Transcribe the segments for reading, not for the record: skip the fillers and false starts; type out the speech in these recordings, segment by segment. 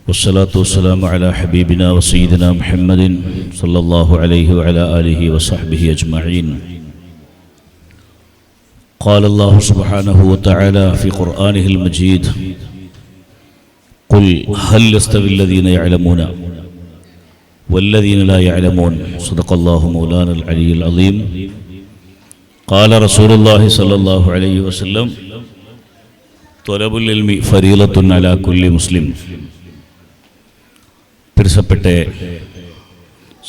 والصلاة والسلام على حبيبنا وسيدنا محمد صلى الله عليه وعلى آله وصحبه أجمعين. قال الله سبحانه وتعالى في قرآنه المجيد: قل هل يستوي الذين يعلمون والذين لا يعلمون. صدق الله مولانا العلي العظيم. قال رسول الله صلى الله عليه وسلم: طلب العلم فريضة على كل مسلم. പ്രിയപ്പെട്ട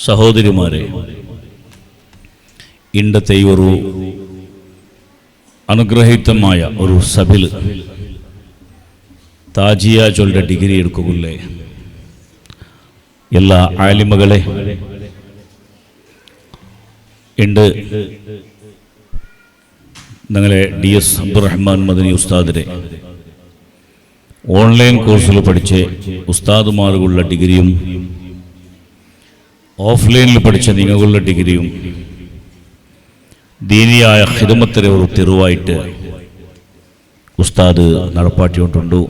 സഹോദരിമാരെ, ഇണ്ടത്തെ ഒരു അനുഗ്രഹീതമായ ഒരു സഭയിൽ താജിയ ചൊല്ലുടെ ഡിഗ്രി എടുക്കുകയുള്ളേ എല്ലാ ആലിമകളെ ഉണ്ട് ഞങ്ങളെ DS അബ്ദുറഹ്മാൻ മദനി ഉസ്താദിനെ ഓൺലൈൻ കോഴ്സിൽ പഠിച്ച് ഉസ്താദുമാർക്കുള്ള ഡിഗ്രിയും ഓഫ്ലൈനിൽ പഠിച്ച നിങ്ങൾക്കുള്ള ഡിഗ്രിയും ദീനിയായ ഖിദ്മത്തിലെ ഒരു തിരുവായിട്ട് ഉസ്താദ് നടപ്പാട്ടിക്കൊണ്ടുണ്ട്.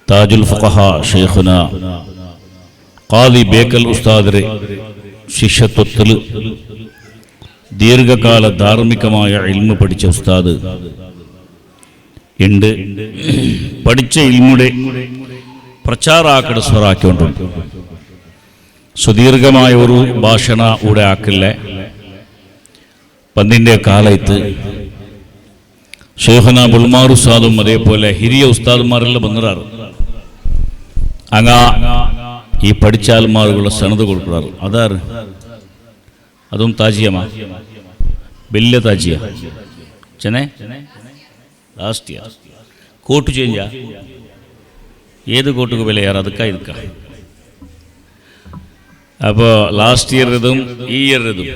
താജുൽ ഫഖഹ ഷെയ്ഖുന ഖാദി ബേക്കൽ ഉസ്താദിനെ ശിഷ്യത്വത്തിൽ ദീർഘകാല ധാർമ്മികമായ ഇൽമു പഠിച്ച ഉസ്താദ് ഉണ്ട്. പഠിച്ച ഇൽമുടെ പ്രചാരാക്കട സ്വറാക്കിക്കൊണ്ടുണ്ട്. സുദീർഘമായ ഒരു ഭാഷണ ഇവിടെ ആക്കില്ല. പന്തിൻ്റെ കാലത്ത് ഷെയ്ഖുന ബുൽമാർ ഉസ്താദും അതേപോലെ ഹിരിയ ഉസ്താദുമാരെല്ലാം വന്നിറാറ്. അങ്ങ ഈ പഠിച്ചാൽമാർക്കുള്ള സനത് കൊടുക്കാറ്. അതാറ് അതും താജിയമാ, വലിയ താജിയ ചെന്നൈ ലാസ്റ്റ് ഇയർ കോട്ട് ചേഞ്ചാ. ഏത് കോട്ടുക്ക് വില യാർ ಅದಕ್ಕ ಇದಕ್ಕ. അപ്പോൾ ലാസ്റ്റ് ഇയർ ഇതും ഈ ഇയർ ഇതും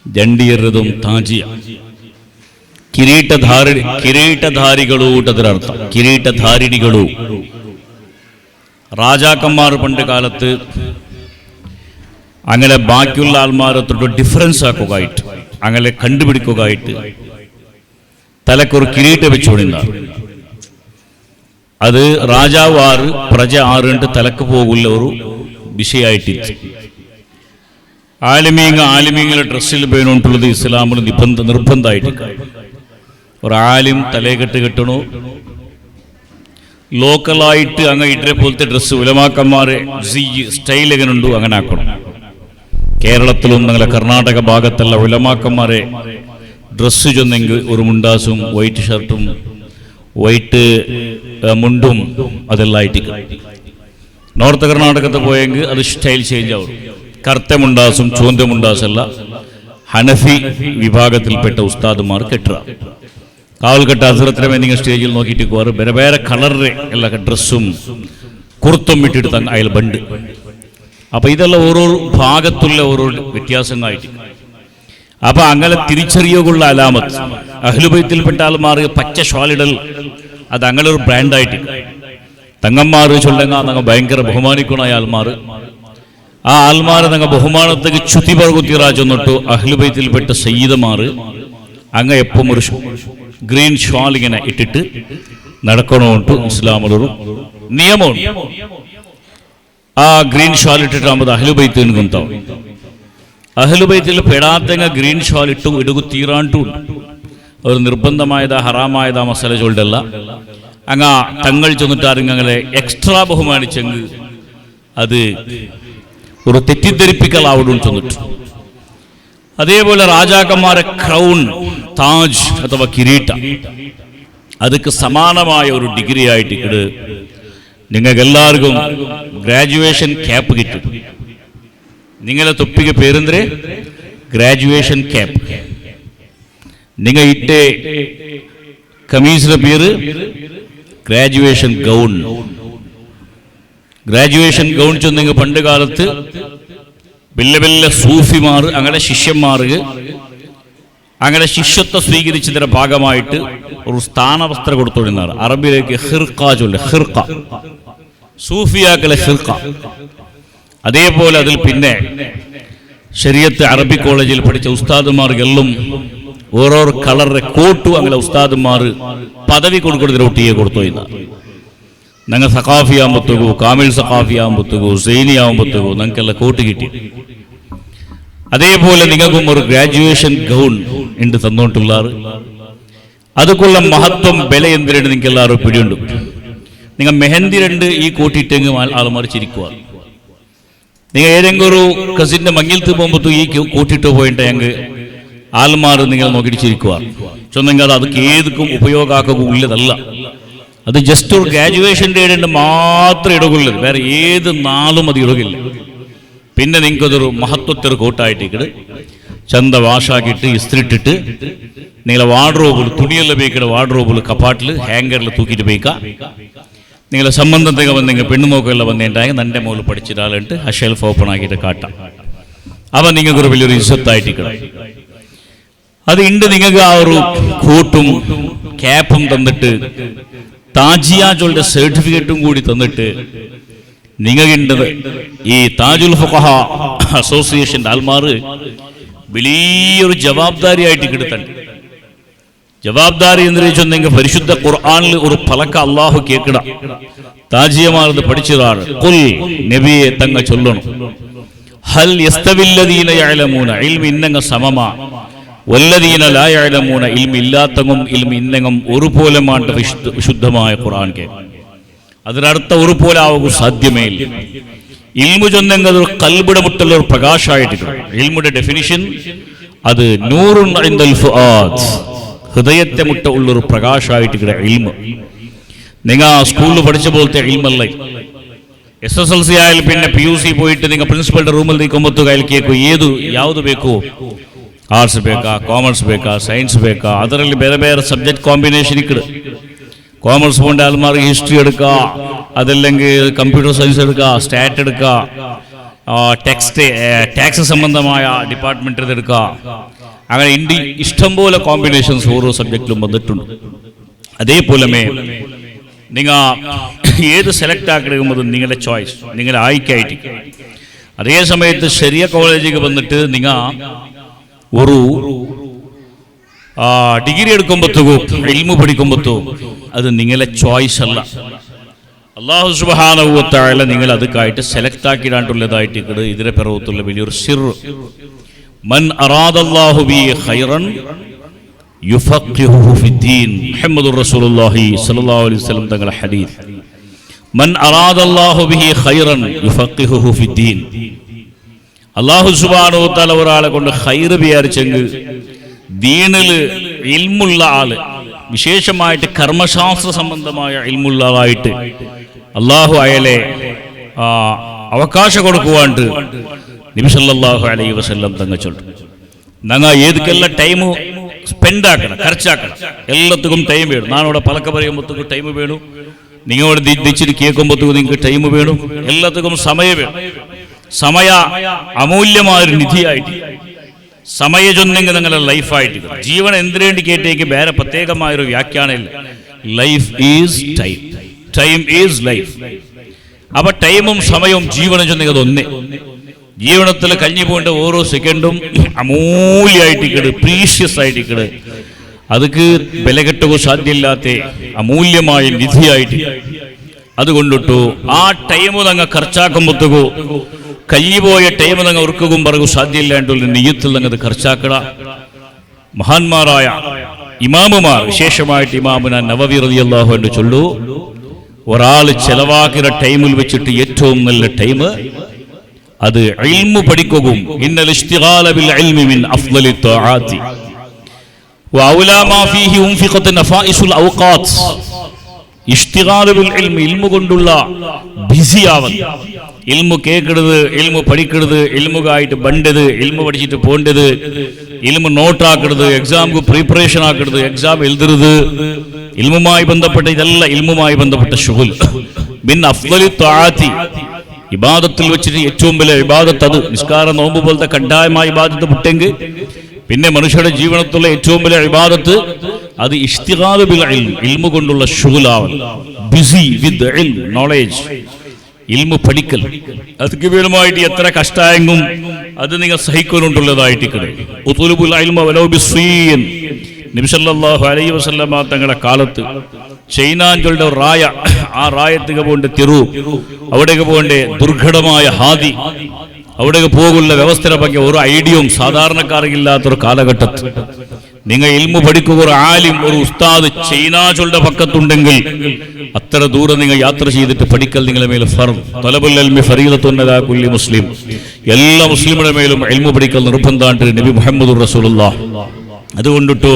2 ഇയർ ഇതും താജിയ കിരീടധാരികളൂ അതിനർത്ഥം. കിരീടധാരിണികളൂ രാജാക്കന്മാർ പണ്ട് കാലത്ത് അങ്ങനെ ബാക്കിയുള്ള ആൾമാരെ തൊട്ട് ഡിഫറൻസ് ആക്കുകയായിട്ട് അങ്ങനെ കണ്ടുപിടിക്കുകയായിട്ട് തലക്കൊരു കിരീടം വെച്ചുകൊണ്ടിരുന്ന അത് രാജാവ് 6 പ്രജ 6 തലക്ക് പോകുള്ള ഒരു വിഷയമായിട്ട് ആലിമീങ്ങളെ ഡ്രസ്സിൽ വേണോണ്ടുള്ളത് ഇസ്ലാമിൽ നിർബന്ധമായിട്ട്. ഒരു ആലിം തലയെക്കെട്ട് കെട്ടണോ, ലോക്കലായിട്ട് അങ്ങ് ഇട്ടേ പോലത്തെ ഡ്രസ്സ് ഉലമാക്കന്മാരെ സ്റ്റൈൽ എങ്ങനെ ഉണ്ടോ അങ്ങനെ ആക്കണം. കേരളത്തിലും ഞങ്ങളെ കർണാടക ഭാഗത്തുള്ള ഉലമാക്കന്മാരെ ഡ്രസ്സ് ചെന്നെങ്കിൽ ഒരു മുണ്ടാസും വൈറ്റ് ഷർട്ടും വൈറ്റ് മുണ്ടും അതെല്ലാം ആയിട്ട്. നോർത്ത് കർണാടകത്തിൽ പോയെങ്കിൽ അത് സ്റ്റൈൽ ചേഞ്ച് ആവും. കറുത്ത മുണ്ടാസും ചുവന്ന മുണ്ടാസല്ല ഹനഫി വിഭാഗത്തിൽപ്പെട്ട ഉസ്താദുമാർ കെട്ടുക. കാവൽക്കെട്ട അസുരത്തിനെ നിങ്ങൾ സ്റ്റേജിൽ നോക്കിയിട്ട് പോകാറ് വേറെ വേറെ കളറിലെ എല്ലാ ഡ്രസ്സും കുർത്തും ഇട്ടിട്ട് തന്നെ അയാൾ ബണ്ട്. അപ്പം ഇതെല്ലാം ഓരോ ഭാഗത്തുള്ള ഓരോ വ്യത്യാസങ്ങളായിട്ട്. അപ്പം അങ്ങനെ തിരിച്ചറിയുകയുള്ള അലാമത്ത് അഹ്ലുബൈത്തിൽപ്പെട്ട ആൾമാർ പച്ച ഷാളിടൽ അത് അങ്ങനെ ഒരു ബ്രാൻഡായിട്ട്. തങ്ങന്മാർ ചൊല്ലുക ഞങ്ങൾ ഭയങ്കര ബഹുമാനിക്കണ ആൾമാർ. ആ ആൾമാരെ ഞങ്ങൾ ബഹുമാനത്തേക്ക് ചുതി പറകുത്തിറാച്ചെന്നിട്ടു അഹ്ലുബൈത്തിൽപ്പെട്ട സയ്യിദമാർ അങ്ങ് എപ്പം ഒരു ഗ്രീൻ ഷാൾ ഇങ്ങനെ ഇട്ടിട്ട് നടക്കണമെന്നിട്ട് ഇസ്ലാമിലൊരു നിയമമുണ്ട്. ആ ഗ്രീൻ ഷാൾ ഇട്ടിട്ടാകുമ്പോൾ അഹ്ലുബൈത്തിന് കുന്താവും. അഹ്ലുബൈത്തിൽ പെടാത്തങ്ങ ഗ്രീൻ ഷാൾ ഇടുകു തീരാണ്ടും ഒരു നിർബന്ധമായതാ ഹറാമായതാ മസാല ചൊല്ലല്ല. അങ്ങ തങ്ങൾ ചെന്നിട്ടാരും അങ്ങനെ എക്സ്ട്രാ ബഹുമാനിച്ചെങ്കിൽ അത് ഒരു തെറ്റിദ്ധരിപ്പിക്കലാവിടും ചെന്നിട്ട്. അതേപോലെ രാജാക്കന്മാരെ ക്രൗൺ, താജ് അഥവാ കിരീട അതൊക്കെ സമാനമായ ഒരു ഡിഗ്രി ആയിട്ട് ഇത് നിങ്ങൾക്ക് എല്ലാവർക്കും ഗ്രാജുവേഷൻ ക്യാപ്പ് കിട്ടും. നിങ്ങളെ തൊപ്പിക്ക് പേരെന്തേ ഗ്രാജുവേഷൻ ക്യാപ്പ്. നിങ്ങൾ ഇട്ടേ കമീസിന്റെ പേര് ഗ്രാജുവേഷൻ ഗൗൺ. ഗ്രാജുവേഷൻ ഗൗൺ ചെന്നെങ്കിൽ പണ്ട് കാലത്ത് വലിയ വലിയ സൂഫിമാർ അങ്ങനെ ശിഷ്യന്മാർക്ക് അങ്ങനെ ശിഷ്യത്വം സ്വീകരിച്ചതിന്റെ ഭാഗമായിട്ട് ഒരു സ്ഥാനവസ്ത്രം കൊടുത്തുകൊണ്ടിരുന്നാണ്. അറബിയിലേക്ക് ഹിർഖ ചൊല്ല, ഹിർഖ സൂഫിയാക്കളെ ഹിർഖ. അതേപോലെ അതിൽ പിന്നെ ശരീഅത്ത് അറബി കോളേജിൽ പഠിച്ച ഉസ്താദുമാർക്കെല്ലാം ഓരോരോ കളറിന്റെ കോട്ടു അങ്ങനെ ഉസ്താദുമാർ പദവി കൊടുക്കുന്നതിന് ഒട്ടിയെ കൊടുത്തു. ഞങ്ങൾ സഖാഫി ആകുമ്പോഴത്തേക്കോ കാമിൽ സഖാഫി ആകുമ്പോഴത്തേക്കോ സൈനി ആകുമ്പോഴത്തേക്കോ ഞങ്ങൾക്കെല്ലാം കോട്ട് കിട്ടി. അതേപോലെ നിങ്ങൾക്കും ഒരു ഗ്രാജുവേഷൻ ഗൗൺ ഉണ്ട് തന്നോണ്ടുള്ളാറ്. അതുക്കുള്ള മഹത്വം വില എന്തിനാണ് നിങ്ങൾക്ക് എല്ലാവരും പിടിയുണ്ട്. നിങ്ങൾ മെഹന്തി രണ്ട് ഈ കൂട്ടിയിട്ടെങ്കിൽ ആൾമാർ ചിരിക്കുക. നിങ്ങൾ ഏതെങ്കിലും ഒരു കസിൻ്റെ മങ്ങിലത്ത് പോകുമ്പോൾ ഈ കൂട്ടിയിട്ട് പോയിട്ട് ഞങ്ങൾ ആൾമാർ നിങ്ങൾ നോക്കിയിട്ട് ചിരിക്കുക. ചൊന്നെങ്കിൽ അത് അതൊക്കെ ഏതൊക്കും ഉപയോഗമാക്കുക ഉള്ളതല്ല. അത് ജസ്റ്റ് ഒരു ഗ്രാജുവേഷൻ ഡേ മാത്രം ഇടകുള്ളത്, വേറെ ഏത് നാളും അത് ഇടകില്ല. പിന്നെ നിങ്ങൾക്കതൊരു മഹത്വത്തൊരു കോട്ടായിട്ടിട്ട് ചന്ത വാഷാക്കിയിട്ട് ഇസ്തിരിട്ടിട്ട് നിങ്ങളെ വാർഡ്രോബിൽ തുണിയെല്ലാം ഉപയോഗിക്കുന്ന വാർഡ്രോബിൽ കപ്പാട്ടിൽ ഹാങ്കറിൽ തൂക്കിയിട്ട് ഉപയോഗിക്കുക. നിങ്ങളെ സംബന്ധത്തേക്ക് വന്ന് നിങ്ങൾ പെണ്ണു നോക്കെല്ലാം വന്നിട്ടുണ്ടെങ്കിൽ നൻ്റെ മുകളിൽ പഠിച്ചിട്ടാലിട്ട് ആ ഷെൽഫ് ഓപ്പൺ ആക്കിയിട്ട് കാട്ടാം. അപ്പം നിങ്ങൾക്കൊരു വലിയൊരു ഇസ്സത്തായിട്ടിക്കണം. അത് ഉണ്ട്. നിങ്ങൾക്ക് ആ ഒരു കോട്ടും ക്യാപ്പും തന്നിട്ട് താജിയാജുകളുടെ സർട്ടിഫിക്കറ്റും കൂടി തന്നിട്ട് നിങ്ങൾക്കുണ്ടത് ഈ താജുൽ ഫുഖഹ അസോസിയേഷൻ്റെ ആൾമാർ വലിയൊരു ജവാബ്ദാരിയായിട്ട് കിടത്തണ്ട്. ജവാബ്ദാരി എന്ന് ചോദിച്ചെങ്കിൽ പരിശുദ്ധ ഖുർആനിൽ ഒരു പലക്ക അള്ളാഹു കേൾക്കണം. താജിയമാർന്ന് പഠിച്ചതാണ്. ഖുൽ നബിയെ തങ്ങ ചൊല്ലണം, ഹൽ യസ്തവില്ലദീന യഅലമൂന ഇൽമ ഇന്നങ്ങ സമമ വല്ലദീന ലാ യഅലമൂന ഇൽമ ഇല്ലാത്തങ്ങും ഇൽമ ഇന്നങ്ങും ഒരുപോലെ മാണ്ട വിശുദ്ധമായ ഖുർആൻ കേൾക്കും. അതിനർത്ഥം ഒരുപോലെ ആവുക സാധ്യമേ ഇല്ല. ഇൽമു ചൊന്നെങ്കിൽ ഒരു കൽബിടെ മുട്ടുള്ള ഒരു പ്രകാശമായിട്ടിരിക്കും. ഇൽമുടെ ഡെഫിനിഷൻ അത് നൂറുൻ ഇൻദൽ ഫുആദ്, ഹൃദയത്തെ മുട്ട ഉള്ളൊരു പ്രകാശമായിട്ടിരിക്കുന്ന ഇൽമു. നിങ്ങൾ സ്കൂളിൽ പഠിച്ച പോലത്തെ ഇൽമല്ല. SSLC ആയാലും പിന്നെ PUC പോയിട്ട് നിങ്ങൾ പ്രിൻസിപ്പളുടെ റൂമിൽ നിൽക്കുമ്പോൾ കയ്യിൽ കേൾക്കും ಯಾವುದು ಬೇಕು, ആർട്സ് ಬೇಕಾ, ಕಾಮರ್ಸ್ ಬೇಕಾ, ಸೈನ್ಸ್ ಬೇಕಾ, ಅದರಲ್ಲಿ ಬೇರೆ ಬೇರೆ ಸಬ್ಜೆಕ್ಟ್ ಕಾಂಬಿನೇಷನ್ ಇಕ್ಕಡು. കോമേഴ്സ് പോകേണ്ട ആൾമാർക്ക് ഹിസ്റ്ററി എടുക്കുക, അതല്ലെങ്കിൽ കമ്പ്യൂട്ടർ സയൻസ് എടുക്കുക, സ്റ്റാറ്റ് എടുക്കുക, ടാക്സ് സംബന്ധമായ ഡിപ്പാർട്ട്മെൻറ്റ് എടുക്കുക. അങ്ങനെ ഇഷ്ടംപോലെ കോമ്പിനേഷൻസ് ഓരോ സബ്ജക്റ്റിലും വന്നിട്ടുണ്ട്. അതേപോലെ നിങ്ങൾ ഏത് സെലക്ട് ആക്കിയെടുക്കുമ്പോൾ നിങ്ങളുടെ ചോയ്സ്, നിങ്ങളുടെ ആയിക്കായിട്ട്. അതേ സമയത്ത് ശരിയ കോളേജിലേക്ക് വന്നിട്ട് നിങ്ങൾ ഒരു ഡിഗ്രി എടുക്കുമ്പോഴത്തോ ഇൽമു പഠിക്കുമ്പോഴത്തോ അത് നിങ്ങളെ ചോയ്സ് അല്ല. അല്ലാഹു സുബ്ഹാനഹു വ തആല നിങ്ങൾ അതുക്കായിട്ട് സെലക്ട് ആക്കിയിട്ടുള്ളതായിട്ട് ഇതിനെ പിറവത്തുള്ള വലിയൊരു സിർ. മൻ അറാദല്ലാഹു ബി ഖൈറൻ യുഫഖിഹുഹു ഫിദ്ദീൻ. മുഹമ്മദുർ റസൂലുള്ളാഹി സ്വല്ലല്ലാഹു അലൈഹി വസല്ലം തങ്ങളുടെ ഹദീസ്. മൻ അറാദല്ലാഹു ബിഹി ഖൈറൻ യുഫഖിഹുഹു ഫിദ്ദീൻ. അല്ലാഹു സുബ്ഹാനഹു വ തആല ഒരാളെ കൊണ്ട് ഖൈർ വിചാരിച്ചെങ്കിൽ ദീനിൽ ഇൽമുള്ള ആള്, വിശേഷമായിട്ട് കർമ്മശാസ്ത്ര സംബന്ധമായ ഇൽമുള്ള ആളായിട്ട് അള്ളാഹു അയാളെ അവകാശം കൊടുക്കുവാണ്ട് നബി സല്ലല്ലാഹു അലൈഹി വസല്ലം തങ്ങൾ ചൊല്ലു. ഞങ്ങൾ ഏതൊക്കെല്ലാം ടൈം സ്പെൻഡ് ആക്കണം, ಖರ್ಚಾക്കണം. എല്ലാത്തിനും ടൈം വേണം. ഞാനിവിടെ പലക്ക പറയുമ്പോഴത്തേക്കും ടൈം വേണം. നിങ്ങളോട് ദിച്ചിട്ട് കേൾക്കുമ്പോഴത്തേക്കും നിങ്ങൾക്ക് ടൈം വേണം. എല്ലാത്തിനും സമയം വേണം. സമയ അമൂല്യമായൊരു നിധിയായിട്ട് സമയജൊന്നെങ്കിൽ നിങ്ങളുടെ ലൈഫായിട്ട് ജീവൻ എന്തിനേണ്ടി കേട്ടേക്ക് വേറെ പ്രത്യേകമായൊരു വ്യാഖ്യാനമില്ല. Life is time, time is life. അപ്പൊ ടൈമും സമയവും ജീവനും ചൊന്നെങ്കിൽ അതൊന്നേ. ജീവനത്തിൽ കഴിഞ്ഞു പോകേണ്ട ഓരോ സെക്കൻഡും അമൂല്യമായിട്ടിക്കട്, പ്രീഷ്യസ് ആയിട്ടിക്കട്. അതൊക്കെ വില കെട്ടുക സാധ്യമില്ലാത്ത അമൂല്യമായ നിധിയായിട്ട്. അതുകൊണ്ടിട്ടു ആ ടൈം തങ്ങ ಖರ್ಚಾക്കുമ്പോഴത്തേക്കോ കഴിഞ്ഞുപോയ ടൈം തങ്ങ ഉറക്കുകയും പറകും സാധ്യമില്ലാണ്ടുള്ള നെയ്യത്തിൽ തങ്ങത് ಖರ್ಚಾക്കട. മഹാന്മാരായ ഇമാമുമാർ, വിശേഷമായിട്ട് ഇമാമുന നവവി റളിയല്ലാഹു അൻഹു ചൊല്ലു, ഒരാൾ ചെലവാക്കിയ ടൈമിൽ വെച്ചിട്ട് ഏറ്റവും നല്ല ടൈം അത് ഇൽമു പഠിക്കുകയും. ഇന്നൽ ഇശ്തിഗാല ബിൽ ഇൽമി മിൻ അഫ്ളലി ത്വആത്തി വഔലാ മാ ഫീഹി ഉൻഫിഖത് നഫായിസുൽ ഔഖാത്ത്. ഇഷ്തിഗാല് ബിൽ ഇൽമി, ഇൽമു കൊണ്ടുള്ള ബിസി ആവൽ. ഇൽമു കേൾക്കരുത്, ഇൽമു പഠിക്കരുത്, ഇൽമുകായിട്ട് ബണ്ടത്, ഇൽമു പഠിച്ചിട്ട് പോണ്ടത്, ഇൽമു നോട്ടാക്കരുത്, എക്സാമുക്ക് പ്രിപ്പറേഷൻ ആക്കരുത്, എക്സാം എഴുതരുത്. ഇൽമുമായി ബന്ധപ്പെട്ട ഇതല്ല ഇൽമുമായി ബന്ധപ്പെട്ട ശുഗുൽ. മിൻ അഫ്ളലി ത്വആത്തി, ഇബാദത്തിൽ വെച്ചിട്ട് ഏറ്റവും വലിയ ഇബാദത്ത് അത്. നിസ്കാരം, നോമ്പ് പോലത്തെ കഡായമായ ഇബാദത്ത് വിട്ടെങ്കിൽ പിന്നെ മനുഷ്യരുടെ ജീവിതത്തിലുള്ള ഏറ്റവും വലിയ ഇബാദത്ത് അത് ഇഷ്തിഗാൽ ബിൽ ഇൽം, ഇൽമു കൊണ്ടുള്ള ശുഗുലാവൽ. ബിസി വിത്ത് ഇൽം, നോളേജ്, ഇൽമു പഠിക്കൽ. അത് കേവലമായിട്ട് എത്ര കഷ്ടായെങ്കും അത് നിങ്ങൾ സഹിക്കുന്നുണ്ടുള്ളതായിട്ട്. ഉതുലുബുൽ ഇൽമ വലൗ ബിസ്സീൻ. നബി സല്ലല്ലാഹു അലൈഹി വസല്ലമ തങ്ങളുടെ കാലത്ത് ചൈനാഞ്ചളുടെ റായ, ആ റായത്തേക്ക് പോകേണ്ട തെരു, അവിടേക്ക് പോകേണ്ട ദുർഘടമായ ഹാദി, അവിടേക്ക് പോകുള്ള വ്യവസ്ഥയുടെ ಬಗ್ಗೆ ഒരു ഐഡിയയും സാധാരണക്കാർക്കില്ലാത്തൊരു കാലഘട്ടത്തിൽ നിങ്ങൾ ഇൽമു പഠിക്കുക, ഒരു ആലിം, ഒരു ഉസ്താദ് ചൈനാചളുടെ പക്കത്തുണ്ടെങ്കിൽ അത്ര ദൂരം നിങ്ങൾ യാത്ര ചെയ്തിട്ട് പഠിക്കൽ നിങ്ങളുടെ മേൽ ഫർദ്. തലബുൽ ഇൽമി ഫരീദത്തുൻ അലാ കുല്ലി മുസ്ലിം. എല്ലാ മുസ്ലിമുടെ മേലും ഇൽമു പഠിക്കൽ നിർബന്ധമാണ് നബി മുഹമ്മദുർ റസൂലുള്ളാഹ്. അതുകൊണ്ടിട്ട്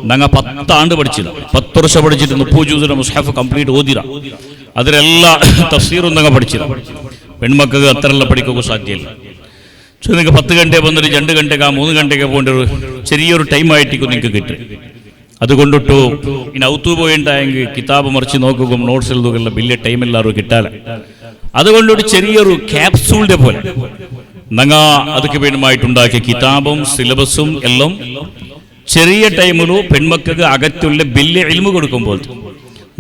ഞങ്ങൾ 10 ആണ്ട് പഠിച്ചില്ല, 10 വർഷം പഠിച്ചിട്ട് 30 ജൂസിന്റെ മുസ്ഹഫ് കംപ്ലീറ്റ് ഓതിര. അതിലെല്ലാ തഫ്സീറും ഞങ്ങൾ പഠിച്ചില്ല. പെൺമക്കൾക്ക് അത്രയെല്ലാം പഠിക്കുക സാധ്യമല്ല. നിങ്ങൾക്ക് 10 ഗಂಟೆ ಬಂದರೆ 2 ಗಂಟೆಗೆ 3 ಗಂಟೆಗೆ പോകേണ്ട ഒരു ചെറിയൊരു ടൈമായിട്ടിരിക്കും നിങ്ങൾക്ക് കിട്ടും. അതുകൊണ്ടിട്ടു ഇനി ഔത്തു പോയിട്ടായെങ്കിൽ കിതാബ് മറിച്ച് നോക്കുകയും നോട്ട്സ് എഴുതുകയുള്ള വലിയ ടൈം എല്ലാവരും കിട്ടാല. അതുകൊണ്ടൊരു ചെറിയൊരു ക്യാപ്സൂളിന്റെ പോലെ ഞങ്ങ ಅದಕ್ಕೆ വേണ്ടുമായിട്ടുണ്ടാക്കിയ കിതാബും സിലബസും എല്ലാം ചെറിയ ടൈമിലും പെൺമക്കൾക്ക് അകത്തുള്ള വലിയ ഇൽമു കൊടുക്കുമ്പോൾ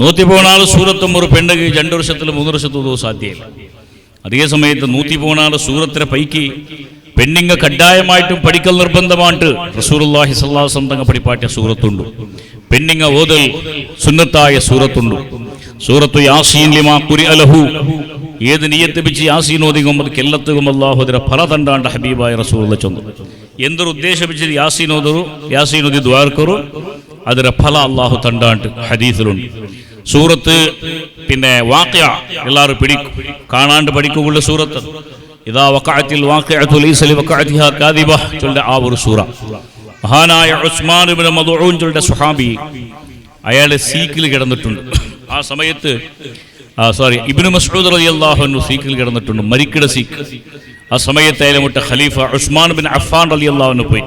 114 സൂറത്തും ഒരു പെണ്ണുക്ക് 2 വർഷത്തിൽ 3 വർഷത്തിൽ സാധ്യമല്ല. അതേ സമയത്ത് 114 സൂറത്തിനെ പൈക്കി പെണ്ണിങ്ങ കഡ്ഡായമായിട്ടും പഠിക്കൽ നിർബന്ധമായിട്ട് റസൂലുള്ളാഹി സ്വല്ലല്ലാഹു അലൈഹി വസല്ലം തങ്ങൾ പഠിപ്പാട്ടിയ സൂറത്തുണ്ട്. പെണ്ണിങ്ങ ഓതൽ സുന്നത്തായ സൂറത്തുണ്ട്. സൂറത്തു യാസീൻ ലിമാ ഖുരിഅ ലഹു. ഏത് നിയത്ത് വെച്ച് യാസീൻ ഓതിക്കും അത് എല്ലാത്തും അല്ലാഹു അതിന്റെ ഫല തണ്ടാണ്ട് ഹബീബായ റസൂലുള്ളാഹി ചൊന്നു. എന്തൊരു ഉദ്ദേശം വെച്ച് യാസീൻ ഓതരു, യാസീൻ ഓതി ദുആ കരു, അതിന്റെ ഫല അല്ലാഹു തണ്ടാണ്ട് ഹദീസിലുണ്ട്. സൂറത്ത് പിന്നെ വാഖിഅ എല്ലാവരും പിടിക്കും, കാണാണ്ട് പഠിക്കുള്ള സൂറത്ത്. ഇദാ വഖഅത്തിൽ വാഖിഅതു ലൈസ ലിവഖഅതിഹാ കാദിബ ചൊല്ലുന്ന ആ ഒരു സൂറ. മഹാനായ ഉസ്മാൻ ഇബ്നു മദ്ഊൻ ചൊല്ലുന്ന സ്വഹാബി, അയാളെ സീക്കിൽ കിടന്നിട്ടുണ്ട്. ആ സമയത്ത് ഇബ്നു മസ്ഊദ് റളിയല്ലാഹു അൻഹു സീക്കിൽ കിടന്നിട്ടുണ്ട്, മരിക്കട സീക്ക്. ആ സമയത്ത് അയാളെ മുട്ട ഖലീഫ ഉസ്മാൻ ബിൻ അഫ്ഫാൻ റളിയല്ലാഹു അൻഹു പോയി.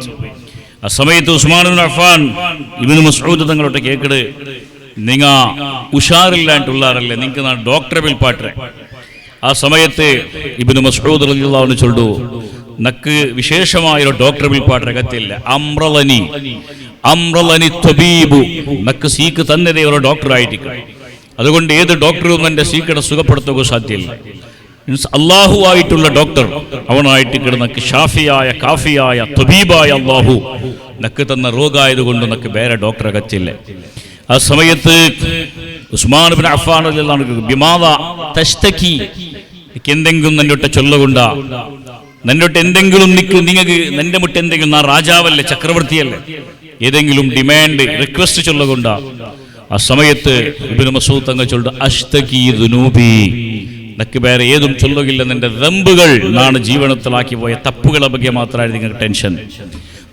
ആ സമയത്ത് ഉസ്മാൻ ബിൻ അഫ്ഫാൻ ഇബ്നു മസ്ഊദ് തങ്ങളോട്ട് കേക്കട്, നിങ്ങ ഉഷാറില്ലാണ്ടുള്ളാറല്ലേ, നിങ്ങൾക്ക് ഞാൻ ഡോക്ടറെ വിൽപ്പാട്ടെ. ആ സമയത്ത് ഇബ്നു മസ്ഊദ് റളിയല്ലാഹു അൻഹു ചൊല്ലു, നക്ക് വിശേഷമായൊരു ഡോക്ടറെ വിൽപ്പാട്ടെ കത്തില്ല. അംറലനി തബീബു, നക്ക് സീക്ക് തന്നതേ ഒരു ഡോക്ടർ ആയിരിക്കും. അതുകൊണ്ട് ഏത് ഡോക്ടറും എൻ്റെ സീക്കടെ സുഖപ്പെടുത്തുക സാധ്യമല്ല. അള്ളാഹു ആയിട്ടുള്ള ഡോക്ടർ അവനായിട്ട് കിടന്നക്ക് ഷാഫിയായ കാഫിയായ തബീബായ അള്ളാഹു നക്ക് തന്ന രോഗായതുകൊണ്ട് നക്ക് വേറെ ഡോക്ടറെ കത്തില്ല. ആ സമയത്ത് ഉസ്മാൻ ഇബ്നു അഫ്ഫാൻ റളിയല്ലാഹു അൻഹു ബിമാദ തസ്തകി, എന്തെങ്കിലും നന്നൊട്ട ചൊല്ലുകൊണ്ട, നന്നൊട്ട് എന്തെങ്കിലും നിങ്ങൾക്ക് നിന്റെ മുട്ട എന്തെങ്കിലും, നാ രാജാവല്ലേ ചക്രവർത്തിയല്ലേ, ഏതെങ്കിലും ഡിമാൻഡ് റിക്വസ്റ്റ് ചൊല്ലുകൊണ്ട. ആ സമയത്ത് ഇബ്നു മസ്ഊദ് തങ്ങൾ ചൊല്ലു, അഷ്തകി ദുനൂബി, നക്ക് വേറെ ഏതും ചൊല്ലുകില്ല, നിന്റെ ദമ്പുകൾ നാണ് ജീവിതത്തിലാക്കി പോയ തപ്പുകളെ ಬಗ್ಗೆ മാത്രമായിരുന്നു നിങ്ങൾക്ക് ടെൻഷൻ.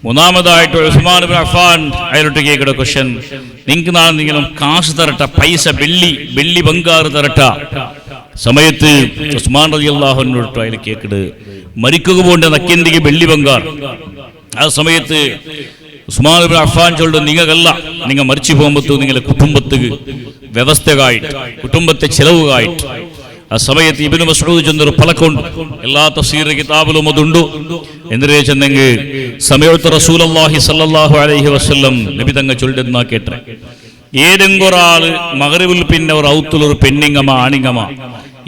മൂന്നാമതായിട്ട് ഉസ്മാൻ ഇബ്നു അഫ്ഫാൻ അയാളോട്ട് കേൾക്കുന്ന ക്വസ്റ്റ്യൻ, നിങ്ങൾക്ക് നാളെ നിങ്ങളും കാശ് തരട്ട, പൈസ വെള്ളി ബംഗാറ് തരട്ട. സമയത്ത് ഉസ്മാൻ റളിയല്ലാഹു അൻഹു അയാൾ കേൾക്കട്, മരിക്കുക പോണ്ട നക്കെന്തെങ്കിലും വെള്ളി ബംഗാർ. ആ സമയത്ത് ഉസ്മാൻ ഇബ്നു അഫ്ഫാൻ ചൊല്ലു, നിങ്ങൾക്കല്ല, നിങ്ങൾ മരിച്ചു പോകുമ്പോൾ നിങ്ങളുടെ കുടുംബത്തിന് വ്യവസ്ഥകായിട്ട്, കുടുംബത്തെ ചെലവുകായിട്ട്. ആ സമയത്ത് ഇബ്നു മസ്ഊദ് ചെന്നൊരു പലക്കുണ്ട്, എല്ലാ തഫ്സീർ കിതാബിലും അതുണ്ട്. എന്തിനു ചെന്നെങ്കിൽ സമയത്ത് റസൂലുള്ളാഹി സ്വല്ലല്ലാഹു അലൈഹി വസല്ലം നബി തങ്ങൾ ചൊല്ലുന്ന കേട്ടെ, ഏതെങ്കിലും ഒരാള് മഗ്രിബിൽ പിന്നെ ഒരു ഔത്തുൽ ഒരു പെണ്ണിങ്ങമ ആണിങ്ങമ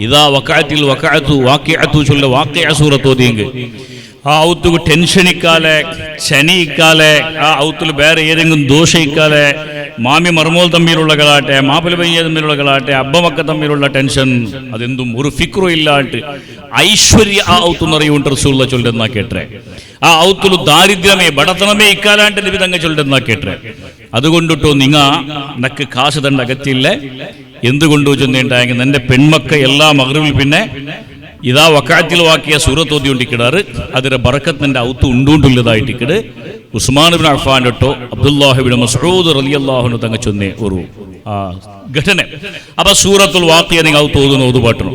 ഇദാ വഖഅത്തിൽ വഖഅതു വാഖിഅതു ചൊല്ല വാഖിഅ സൂറത്ത് ഓതിയെങ്കിൽ ആ ഔത്തുക്ക് ടെൻഷൻ ഇക്കാലെ, ശനി ഇക്കാലെ, ആ ഔത്തിൽ വേറെ ഏതെങ്കിലും ദോഷ ഇക്കാലെ, മാമി മർമോൾ തമ്മിലുള്ള കളാട്ടെ, മാപ്പിള പയ്യ തമ്മിലുള്ള കളാട്ടെ, അബ്ബമക്ക തമ്മിലുള്ള ടെൻഷൻ, അതെന്തും ഒരു ഫിക്രും ഇല്ലാട്ട് ഐശ്വര്യ ആ ഔത്ത് നിറയുണ്ട് റസൂലുള്ളാഹി ചൊല്ലുന്ന കേട്ടെ. ആ ഔത്തുൽ ദാരിദ്ര്യമേ ബടത്തണമേ ഇക്കാലാണ്ട് നബി തങ്ങൾ ചൊല്ലുന്ന കേട്ടെ. അതുകൊണ്ടിട്ടോ നക്ക് കാശ് തണ്ട അകത്തില്ല. എന്തുകൊണ്ടു ചെന്നിട്ടായെങ്കിൽ നിന്റെ പെൺമക്ക എല്ലാ മഗ്രിബിൽ പിന്നെ ഇതാ വഖഅത്തിൽ വാക്കിയ സൂറത്ത് ഓതിക്കൊണ്ടിരിക്കാറ്, അതിന്റെ ബറക്കത്ത് നിന്റെ ഔത്ത് ഉണ്ടുകൊണ്ടുള്ളതായിട്ടിക്കട്. ഉസ്മാൻ ഇബ്നു അഫ്ഫാൻ ട്ടോ അബ്ദുല്ലാഹി ഇബ്നു മസ്ഊദ് റളിയല്ലാഹു അൻഹു തങ്ങൾ ചൊന്നേ ഒരു ഘടന. അപ്പൊ സൂറത്തുൽ വാഖിയ നിങ്ങൾ ഔത്ത് ഓതുന്നു, ഓതുപാട്ടണം.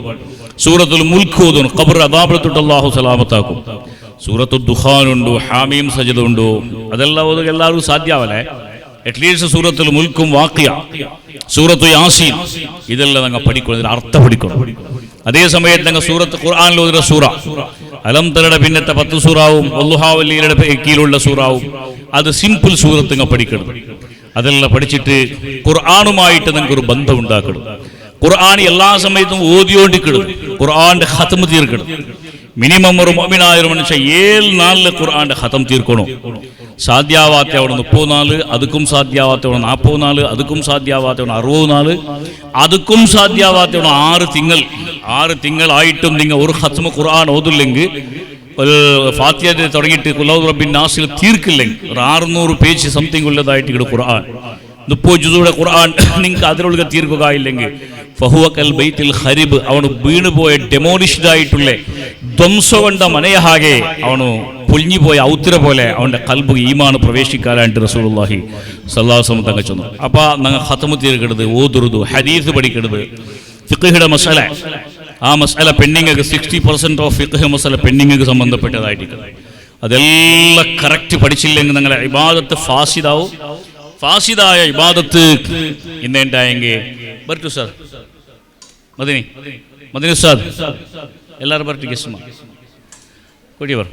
സൂറത്തുൽ മുൽക്ക് ഓതുന്നു, ഖബർ അദാബിൽ തൊട്ട് അല്ലാഹു സലാമത്താക്കും. സൂറത്തുൽ ദുഖാൻ ഉണ്ട്, ഹാമീം സജദ ഉണ്ട്, അതെല്ലാം ഓതുക എല്ലാവർക്കും സാധ്യാവല്ലേ. അറ്റ്ലീസ്റ്റ് സൂറത്തുൽ മുൽക്കും വാഖിയ, സൂറത്തു യാസീൻ, ഇതെല്ലാം നിങ്ങൾ പഠിക്കണം, ഇതിന്റെ അർത്ഥം പഠിക്കണം. അതേ സമയത്ത് നിങ്ങൾ സൂറത്ത് ഖുർആനിൽ ഓതുന്ന സൂറ അലം തറയുടെ പിന്നത്തെ 10 സൂറാവും വല്ലുഹാവല്ലിയുടെ കീഴിലുള്ള സൂറാവും, അത് സിമ്പിൾ സൂറത്ത് നിങ്ങൾ പഠിക്കണം. അതെല്ലാം പഠിച്ചിട്ട് ഖുർആനുമായിട്ട് നിങ്ങൾക്ക് ഒരു ബന്ധം ഉണ്ടാക്കണം. ഖുർആൻ എല്ലാ സമയത്തും ഓതിയോണ്ടിക്കണം, ഖുർആന്റെ ഖത്മ് തീർക്കണം. മിനിമം ഒരു മുഅ്മിനായ ഒരു മനുഷ്യൻ 7 നാളിൽ ഖുർആന്റെ ഖത്മ് തീർക്കണം. സാധ്യാവാത്തവണ് 30 നാള്, അതുക്കും സാധ്യാവാത്തവണ് 40 നാള്, അതുക്കും സാധ്യാവാത്തവണ് 60 നാള്, അതുക്കും സാധ്യാവാത്തവണ് 6 തിങ്കളായിട്ടും നിങ്ങൾ ഒരു ഖത്മ ഖുർആൻ ഓതില്ലെങ്കിൽ, ഒരു ഫാത്തിഹ തുടങ്ങിയിട്ട് ഖുൽ റബ്ബിൻ നാസിൽ തീർക്കില്ലെങ്കിൽ, ഒരു 600 പേജ് സംതിങ് ഉള്ളതായിട്ട് ഇവിടെ ഖുർആൻ 30 ജുസുടെ ഖുർആൻ നിങ്ങൾക്ക് അതിലൊഴുക തീർക്കുക ഇല്ലെങ്കിൽ ഫഹുവ കൽ ബൈത്തിൽ ഖരിബ്, അവನು വീണുപോയ ഡെമോളിഷ്ഡ് ആയിട്ടുള്ള ധ്വംസം കൊണ്ട മനയ ಹಾಗೆ ಅವನು പൊളിഞ്ഞുപോയ ഔത്തിര പോലെ അവൻ്റെ കൽബ് ഈമാൻ പ്രവേശിക്കാനായിട്ട് റസൂലുള്ളാഹി സ്വല്ലല്ലാഹു അലൈഹി വസല്ലം തങ്ങൾ ചെന്നു. അപ്പോൾ നിങ്ങൾ ഖത്മ് തീർക്കരുത്, ഓതുറുതു, ഹദീസ് പഠിക്കരുത്, ഫിഖ്ഹിയുടെ മസല, ആ masala pending 60% of ഫിഖ്ഹ് masala pending സംബന്ധപ്പെട്ടതായിട്ട് അതെല്ലാം കറക്റ്റ് പഠിച്ചില്ലെങ്കിൽ നിങ്ങളെ ഇബാദത്ത് ഫാസിദാവും. ഫാസിദായ ഇബാദത്ത് ഇന്നുണ്ടായെങ്കിൽ ബർട്ടു സാർ മദനി ഉസ്താദ് എല്ലാവരും ബർട്ടി ഗസ്മ കൊടിയവർ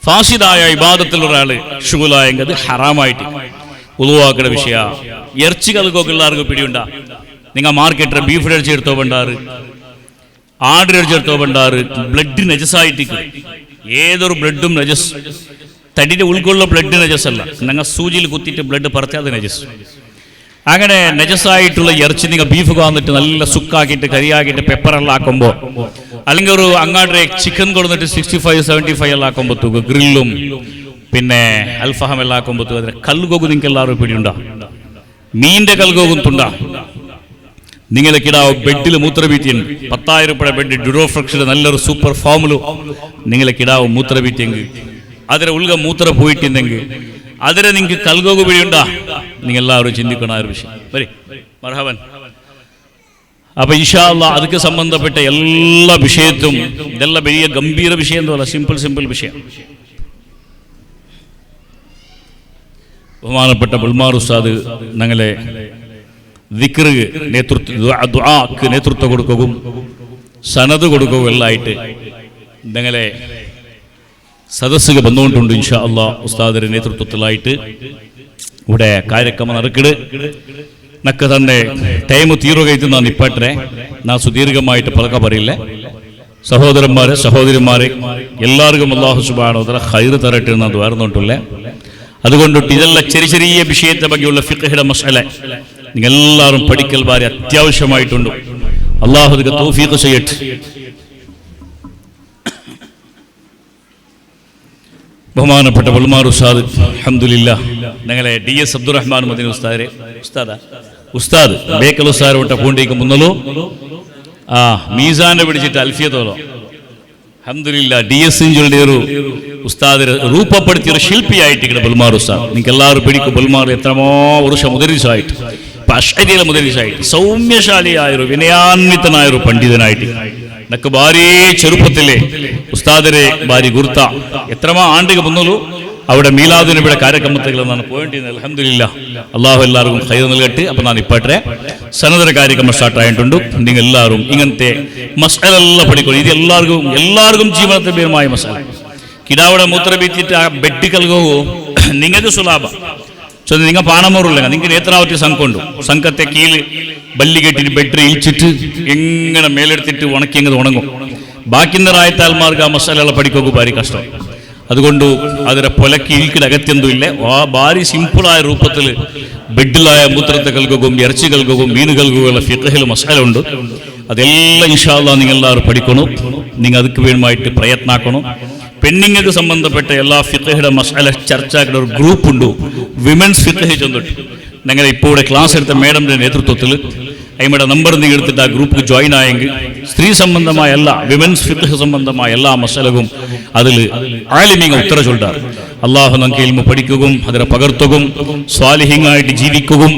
ഫാസിദായ ഇബാദത്തിൽ ഒരാൾ ഷുഗുലായെങ്കിൽ അത് ഹറാമായിട്ട് ഉളുവാക്കുന്ന വിഷയ. ഇറച്ചികൾക്കൊക്കെ എല്ലാവർക്കും പിടിയുണ്ടാ. നിങ്ങൾ മാർക്കറ്റിൽ ബീഫ് ഇറച്ചി എടുത്തോ പണ്ടാറ്, ആട് ഇറച്ചി എടുത്തോ പണ്ടാറ്, ബ്ലഡ് നജസായിട്ട് ഏതൊരു ബ്ലഡും നജസ്. തടിയുടെ ഉൾക്കൊള്ള ബ്ലഡ് നജസ്സല്ല, നിങ്ങൾ സൂചിയിൽ കുത്തിയിട്ട് ബ്ലഡ് പറത്തി അത് നജസ്. അങ്ങനെ നജസായിട്ടുള്ള ഇറച്ചി നിങ്ങൾ ബീഫ് കാന്നിട്ട് നല്ല സുക്കാക്കിയിട്ട് കരിയാക്കിയിട്ട് പെപ്പറെല്ലാം ആക്കുമ്പോൾ, അല്ലെങ്കിൽ ഒരു അങ്ങാടെ ചിക്കൻ കൊടുത്തിട്ട് 65-75 എല്ലാം ആക്കുമ്പോൾ തൂക്ക്, ഗ്രില്ലും പിന്നെ അൽഫഹം എല്ലാം ആക്കുമ്പോൾ തൂക്ക്, അതിന് കൽഗോകും നിങ്ങൾക്ക് എല്ലാവരും പിടിയുണ്ടാ. മീൻ്റെ കൽഗോകും തുണ്ടാ. നിങ്ങൾക്കിടാവ് ബെഡിൽ മൂത്രഭീറ്റിയുണ്ട്, 10,000 രൂപയുടെ ബെഡ് ഡ്യൂറോഫ്ലക്സിന്റെ നല്ലൊരു സൂപ്പർ ഫോമിലും നിങ്ങൾക്കിടാവ് മൂത്രഭീറ്റിയെങ്കിൽ, അതിലെ ഉൾക മൂത്ര പോയിട്ടുണ്ടെങ്കിൽ അതിനെ നിങ്ങൾക്ക് കൽഗോകു പിടിയുണ്ടാ. നിങ്ങൾ എല്ലാവരും ചിന്തിക്കണം ആ ഒരു വിഷയം. വരി മർഹബൻ. അപ്പൊ ഇൻഷാ അല്ലാഹ് ಅದಕ್ಕೆ സംബന്ധപ്പെട്ട എല്ലാ വിഷയത്തും ഇതെല്ലാം വലിയ ഗംഭീര വിഷയം എന്നല്ല, സിമ്പിൾ വിഷയം. ബഹുമാനപ്പെട്ട ബുൽമാർ ഉസ്താദ് ഞങ്ങളെ ദിക്ർ ദുആക്ക് നേതൃത്വം കൊടുക്കുകയും സനദ് കൊടുക്കുകയും എല്ലായിട്ട് ഞങ്ങളെ സദസ്സുകൾ വന്നുകൊണ്ടുണ്ട്. ഇൻഷാ അല്ലാഹ് ഉസ്താദിന്റെ നേതൃത്വത്തിലായിട്ട് ഇവിടെ ಕಾರ್ಯಕ್ರಮ നടക്കിട് നക്ക് തന്നെ ടൈം തീരുകയിട്ട് നാ നിപ്പട്ടെ. നാ സുദീർഘമായിട്ട് പലക പറയില്ല. സഹോദരന്മാരെ സഹോദരിമാരെ എല്ലാവർക്കും അല്ലാഹു സുബ്ഹാനഹു വ തആല ഖൈർ തരട്ടെ എന്ന് ദ്വാരന്നുകൊണ്ടുള്ള. അതുകൊണ്ടിട്ട് ഇതെല്ലാം ചെറിയ വിഷയത്തെ ബഗ്ഗിയുള്ള ഫിഖ്ഹിയുടെ മസല നിങ്ങൾ എല്ലാവരും പഠിക്കൽ വളരെ അത്യാവശ്യമായിട്ടുണ്ട്. അല്ലാഹു അതിന് തൗഫീഖ് ചെയ്യട്ടെ. ബഹുമാനപ്പെട്ട ബുൽമാർ ഉസ്താദ് അൽഹംദുലില്ലാഹ് ഞങ്ങളെ DS അബ്ദുറഹ്മാൻ മദനി ഉസ്താദ് ബേക്കൽ ഉസ്താദ് വിട്ട പൂണ്ടിക്ക് മുന്നല്ലോ മീസാനെ പിടിച്ചിട്ട് അൽഫിയത്തോലോ അൽഹംദുലില്ലാഹ് DS ഇഞ്ചുകളുടെ ഒരു ഉസ്താദ് രൂപപ്പെടുത്തിയൊരു ശില്പിയായിട്ട് ഇവിടെ ബുൽമാർ ഉസ്താദ്. നിങ്ങൾക്ക് എല്ലാവരും പിടിക്കും. ബുൽമാർ എത്രമോ വർഷം മുദരിസായിട്ട്, അശ്അരിയിലെ മുദരിസായിട്ട്, സൗമ്യശാലിയായൊരു വിനയാന്വിതനായൊരു പണ്ഡിതനായിട്ട് നക്ക് ഭാരി ചെറുപ്പത്തിലെ ഉസ്താദരെ ഭാരി ഗുർത്ത എത്രമാ ആണ്ടുകൾ മുന്നല്ലോ അവിടെ മീലാദുനബിയുടെ കാര്യക്രമത്തിൽ ನಾನು പോയിട്ടിരുന്നത്. അൽഹംദുലില്ലാഹ് അല്ലാഹു എല്ലാവർക്കും ഖൈർ നൽകട്ടെ. അപ്പോൾ ನಾನು ഇപ്പോഴേ സനദര കാര്യക്രമം സ്റ്റാർട്ട് ആയിട്ടുണ്ട്. നിങ്ങൾ എല്ലാവരും ഇങ്ങനത്തെ മസലയെല്ലാം പഠിക്കണം. ഇത് എല്ലാവർക്കും ജീവനത്തിൽ പേരുമായ മസല. കിടാവിടെ മൂത്ര ബീത്തിട്ട് ആ ബെഡ് കൽകോ നിങ്ങൾക്ക് സുലാഭ ಸೊ നിങ്ങൾ പാണമൂറില്ല, നിങ്ങൾക്ക് നേത്രാവതി സംഘമുണ്ട്. സംഘത്തെ കീഴിൽ ബല്ലി കെട്ടിട്ട് ബെഡ് ഇളിച്ചിട്ട് എങ്ങനെ മേലെടുത്തിട്ട് ഉണക്കിയെങ്കിൽ ഉണങ്ങും. ബാക്കിന്റെ റായത്താൽമാർക്ക് ആ മസാലകൾ പഠിക്കുക ഭാരി കഷ്ടം. അതുകൊണ്ട് അതിനെ പൊലക്കി ഇരിക്കുന്ന അകത്യൊന്നും ഇല്ല. ഭാരി സിമ്പിളായ രൂപത്തിൽ ബെഡിലായ മൂത്രത്തെ കൽകുകയും ഇറച്ചി കൽകുകയും മീൻ കൽകുകയുള്ള ഫിഖ്ഹിൽ മസാല ഉണ്ട്. അതെല്ലാം ഇൻഷാ അല്ലാഹ് നിങ്ങൾ എല്ലാവരും പഠിക്കണം. നിങ്ങൾ ಅದಕ್ಕೆ വേണ്ടിയിട്ട് പ്രയത്നാക്കണം. പെണ്ണിങ്ങൾക്ക് സംബന്ധപ്പെട്ട എല്ലാ ഫിഖ്ഹിയുടെ മസാല ചർച്ചയുടെ ഒരു ഗ്രൂപ്പ് ഉണ്ട്, വിമൻസ് ഫിഖ്ഹ് ചെന്നിട്ട്. ഞങ്ങൾ ഇപ്പോൾ ഇവിടെ ക്ലാസ് എടുത്ത മേഡമിന്റെ നേതൃത്വത്തിൽ അമ്മയുടെ നമ്പർ നിങ്ങൾ എടുത്തിട്ട് ആ ഗ്രൂപ്പ് ജോയിൻ ആയെങ്കിൽ സ്ത്രീ സംബന്ധമായ എല്ലാ വിമൻസ് ഫിഖ്ഹ് സംബന്ധമായ എല്ലാ മസാലകളും അതിൽ ആലിമീങ്ങൾ ഉത്തര ചൊല്ലാറ്. അള്ളാഹു നമുക്ക് ഇൽമു പഠിക്കുകയും അതിനെ പകർത്തുകയും സ്വാലിഹീങ്ങളായിട്ട് ജീവിക്കുകയും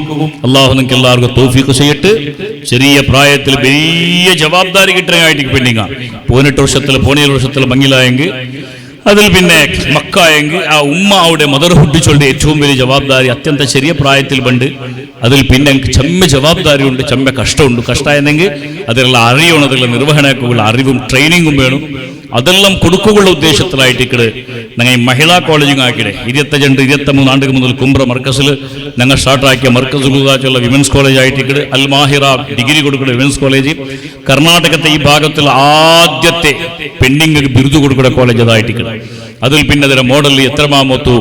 അള്ളാഹു നമുക്ക് എല്ലാവർക്കും തൗഫീഖ് ചെയ്യട്ടെ. ചെറിയ പ്രായത്തിൽ വലിയ ജവാബ്ദാരി കിട്ടുന്നതായിട്ട് പെണ്ണിങ്ങ 18 വർഷത്തിൽ 17 വർഷത്തിൽ മങ്ങിലായെങ്കിൽ അതിൽ പിന്നെ മക്കായെങ്കിൽ ആ ഉമ്മ അവിടെ മദർഹുഡ് ചൊല്ലിയ ഏറ്റവും വലിയ ജവാബ്ദാരി അത്യന്ത ചെറിയ പ്രായത്തിൽ പണ്ട് അതിൽ പിന്നെ എനിക്ക് ചെമ്മ ജവാബ്ദാരിയുണ്ട്, ചെമ്മ കഷ്ടമുണ്ട്. കഷ്ടമായെങ്കിൽ അതിലുള്ള അറിയണം, അതിലുള്ള നിർവഹണക്കുള്ള അറിവും ട്രെയിനിങ്ങും വേണം. അതെല്ലാം കൊടുക്കുള്ള ഉദ്ദേശത്തിലായിട്ട് ഇക്കടെ ഞങ്ങൾ മഹിളാ കോളേജിങ് ആക്കിടെ 22-23 ആണ്ടുകൾ മുതൽ കുംബ്ര മർക്കസിൽ ഞങ്ങൾ സ്റ്റാർട്ടാക്കിയ മർക്കസുള്ള വിമൻസ് കോളേജ് ആയിട്ട് ഇക്കടെ അൽ മാഹിറ ഡിഗ്രി കൊടുക്കുന്ന വിമൻസ് കോളേജ് കർണാടകത്തെ ഈ ഭാഗത്തിൽ ആദ്യത്തെ പെണ്ണിങ്ങൾക്ക് ബിരുദ് കൊടുക്കുന്ന കോളേജ് അതായിട്ട് ഇക്കടെ. അതിൽ പിന്നെ അതിന്റെ മോഡൽ എത്രമാമൊത്തു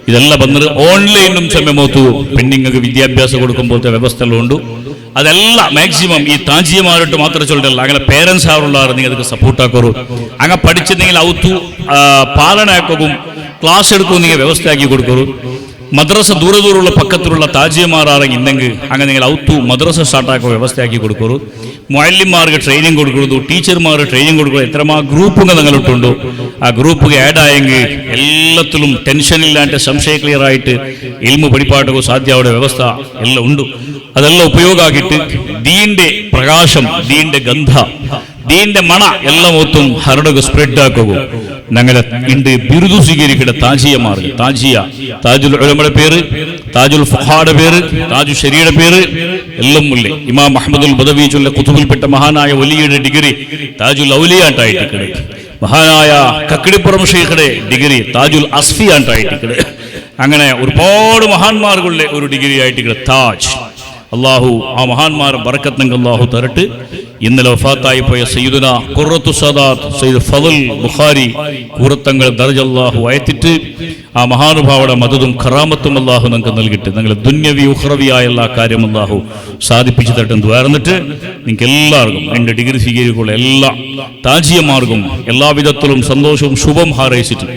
ಇದೆಲ್ಲ ಬಂದರೆ ಆನ್ಲೈനും ചെമ്മമോത്തു പെണ്ണുങ്ങൾക്ക് വിദ്യാഭ്യാസം കൊടുക്കുമ്പോഴത്തെ വ്യവസ്ഥകളുണ്ട്. ಅದೆಲ್ಲ ಮ್ಯಾಕ್ಸಿಮಮ್ ಈ ತಾಂಜಿಯಮಾರಿಟ್ಟು ಮಾತ್ರ ಚೊಲ್ಲಲ್ಲ, അങ്ങനെ പേരൻസ് ആവുള്ളാറ് നിങ്ങൾ ಅದಕ್ಕೆ ಸಪೋರ್ಟ್ ಹಾಕೋರು. ಹಂಗೆ പഠിച്ചിട്ടുണ്ടെങ്കിൽ ಅವತ್ತು ಪಾಲನೆ ಹಾಕೋകും, ക്ലാസ് എടുക്കും, നിങ്ങൾ ವ್ಯವಸ್ಥೆ ಆಗಿ കൊടുಕೋರು. മദ്രസ ദൂരമുള്ള പക്കത്തിലുള്ള താജിയമാറാറെങ്കിൽ ഇന്നെങ്കിൽ അങ്ങനെ നിങ്ങൾ ഔത്തു മദ്രസ സ്റ്റാർട്ടാക്കോ വ്യവസ്ഥയാക്കി കൊടുക്കൂ. മുഅല്ലിംമാർക്ക് ട്രെയിനിങ് കൊടുക്കുന്നത്, ടീച്ചർമാർക്ക് ട്രെയിനിങ് കൊടുക്കുക. എത്രമാ ഗ്രൂപ്പുകൾ നിങ്ങളിട്ടുണ്ടോ ആ ഗ്രൂപ്പ് ആഡ് ആയെങ്കിൽ എല്ലാത്തിലും ടെൻഷനില്ലാണ്ട് സംശയ ക്ലിയർ ആയിട്ട് ഇൽമു പഠിപ്പാട്ടൊക്കെ സാധ്യമാവുന്ന വ്യവസ്ഥ എല്ലാം ഉണ്ട്. അതെല്ലാം ഉപയോഗമാക്കിയിട്ട് ദീന്റെ പ്രകാശം, ദീന്റെ ഗന്ധ, ദീന്റെ മണ എല്ലാം ഒത്തും ഹരടുക സ്പ്രെഡ് ആക്കുക. ഞങ്ങളെ ഇണ്ട് ബിരുദു സ്വീകരിക്കുന്ന താജിയമാർക്ക്, താജുൽ ഉലമയുടെ പേര്, താജുൽ ഫുഖായുടെ പേര്, താജു ശരീയുടെ പേര് എല്ലാം മുല്ലേ. ഇമാം അഹ്മദുൽ ബദവി ചൊല്ല കുതുബിൽപ്പെട്ട മഹാനായ വലിയുടെ ഡിഗ്രി താജുൽ ഔലിയാട്ടായിട്ടിക്കടെ. മഹാനായ കക്കിടിപ്പുറം ഷെയ്ഖുടെ ഡിഗ്രി താജുൽ അസ്ഫി ആയിട്ടിക്കടെ. അങ്ങനെ ഒരുപാട് മഹാന്മാർക്കുള്ള ഒരു ഡിഗ്രി ആയിട്ടിക്കടെ താജ്. അള്ളാഹു ആ മഹാന്മാർ ബറക്കത്ത് നിങ്ങൾക്ക് അള്ളാഹു തരട്ട്. ഇന്നലെ വഫാത്തായി പോയ സയ്യിദുന ഖുറത്തു സദാത്ത് സയ്യിദ് ഫളൽ ബുഖാരി കൂറത്തങ്ങൾ ദർജ അള്ളാഹു അയത്തിട്ട് ആ മഹാനുഭാവയുടെ മദതും ഖറാമത്തും അള്ളാഹു നിങ്ങൾക്ക് നൽകിയിട്ട് നിങ്ങളെ ദുന്യവി ഉഖ്റവിയായ എല്ലാ കാര്യം അള്ളാഹു സാധിപ്പിച്ചു തട്ടെന്ന് ദ്വാരന്നിട്ട് നിങ്ങൾക്ക് എല്ലാവർക്കും എൻ്റെ ഡിഗ്രി സ്വീകരിക്കുള്ള എല്ലാ താജിയമാർക്കും എല്ലാവിധത്തിലും സന്തോഷവും ശുഭം ഹാരയിച്ചിട്ട്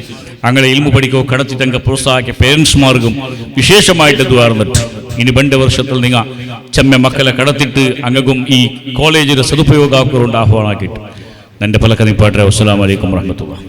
അങ്ങനെ ഇൽമു പഠിക്കോ കടത്തി തങ്ക പ്രോത്സാഹിക്ക പേരൻസ്മാർക്കും വിശേഷമായിട്ട് ദ്വാരന്നിട്ട് ഇനി 2 വർഷത്തിൽ നിങ്ങൾ ചെമ്മ മക്കളെ കടത്തിട്ട് അങ്ങും ഈ കോളേജിന്റെ സദുപയോഗം ആക്കുന്നുണ്ട് ആഹ്വാനാക്കിയിട്ട് എൻ്റെ പല കനിപ്പാട്ടെ. അസ്സലാമു അലൈക്കും വറഹ്മത്തുള്ളാഹി.